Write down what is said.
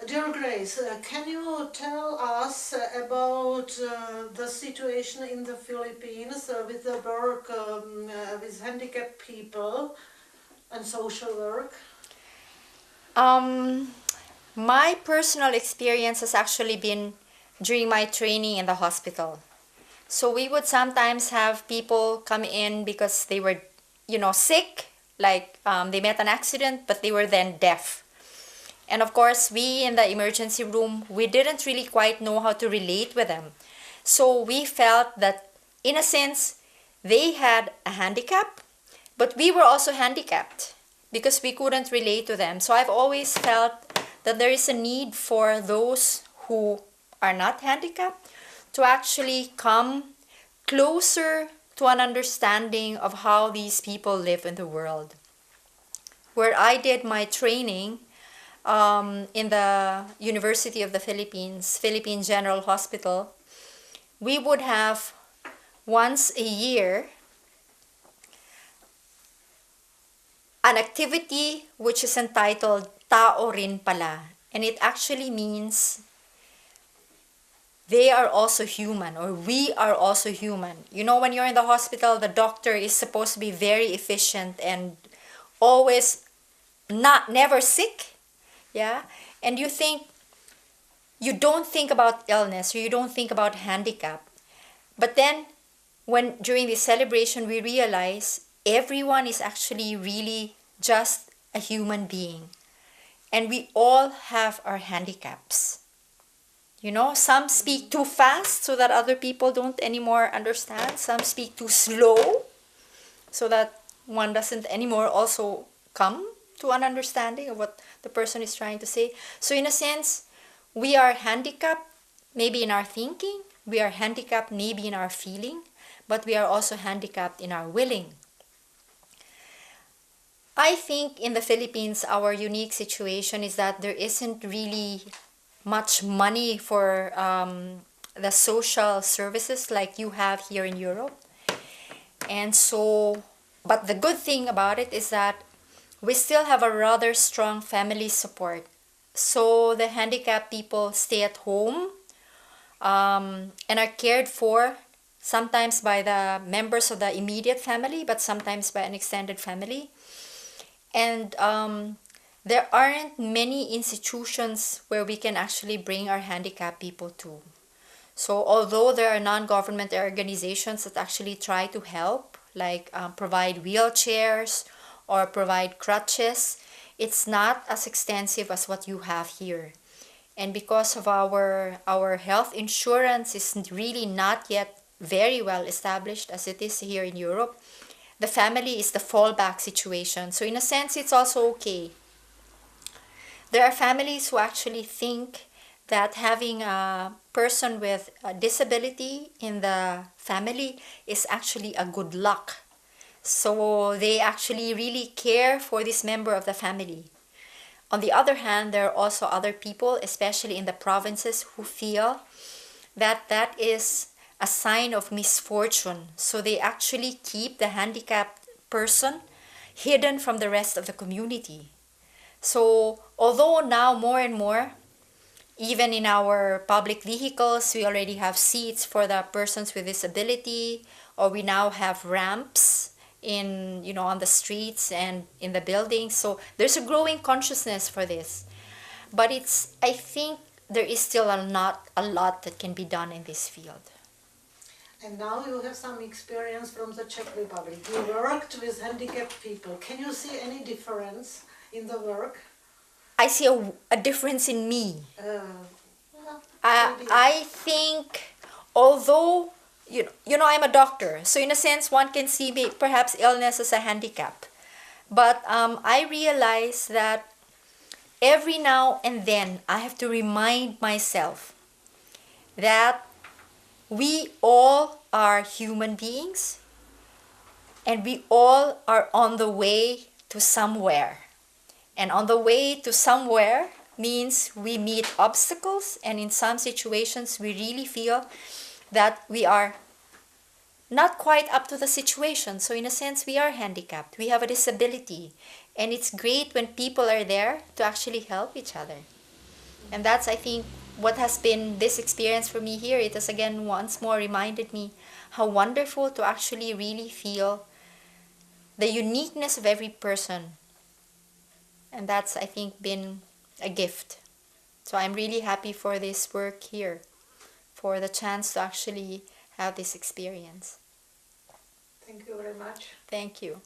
Dear Grace, can you tell us about the situation in the Philippines with the work with handicapped people and social work? Um, my personal experience has actually been during my training in the hospital. So we would sometimes have people come in because they were, sick, like they met an accident, but they were then deaf. And of course, we in the emergency room, we didn't really quite know how to relate with them. So we felt that, in a sense, they had a handicap, but we were also handicapped because we couldn't relate to them. So I've always felt that there is a need for those who are not handicapped to actually come closer to an understanding of how these people live in the world. Where I did my training in the University of the Philippines, Philippine General Hospital, we would have once a year an activity which is entitled Tao Rin Pala. And it actually means they are also human, or we are also human. You know, when you're in the hospital, the doctor is supposed to be very efficient and always never sick. Yeah. And you don't think about illness, or you don't think about handicap. But then when during this celebration we realize everyone is actually really just a human being, and we all have our handicaps. Some speak too fast so that other people don't anymore understand. Some speak too slow so that one doesn't anymore also come to an understanding of what the person is trying to say. So in a sense, we are handicapped maybe in our thinking, we are handicapped maybe in our feeling, but we are also handicapped in our willing. I think in the Philippines, our unique situation is that there isn't really much money for the social services like you have here in Europe. And so, but the good thing about it is that we still have a rather strong family support. So the handicapped people stay at home and are cared for sometimes by the members of the immediate family, but sometimes by an extended family. And there aren't many institutions where we can actually bring our handicapped people to. So although there are non-government organizations that actually try to help, like provide wheelchairs or provide crutches, it's not as extensive as what you have here. And because of our health insurance is really not yet very well established as it is here in Europe, the family is the fallback situation. So in a sense, it's also okay. There are families who actually think that having a person with a disability in the family is actually a good luck. So they actually really care for this member of the family. On the other hand, there are also other people, especially in the provinces, who feel that that is a sign of misfortune. So they actually keep the handicapped person hidden from the rest of the community. So although now more and more, even in our public vehicles, we already have seats for the persons with disability, or we now have ramps on the streets and in the buildings. So there's a growing consciousness for this. But I think there is still not a lot that can be done in this field. And now you have some experience from the Czech Republic. You worked with handicapped people. Can you see any difference in the work? I see a difference in me. Well, I think, although I'm a doctor, so in a sense one can see perhaps illness as a handicap. But I realize that every now and then I have to remind myself that we all are human beings and we all are on the way to somewhere. And on the way to somewhere means we meet obstacles, and in some situations we really feel that we are not quite up to the situation. So in a sense, we are handicapped. We have a disability. And it's great when people are there to actually help each other. And that's, I think, what has been this experience for me here. It has again once more reminded me how wonderful to actually really feel the uniqueness of every person. And that's, I think, been a gift. So I'm really happy for this work here, for the chance to actually have this experience. Thank you very much. Thank you.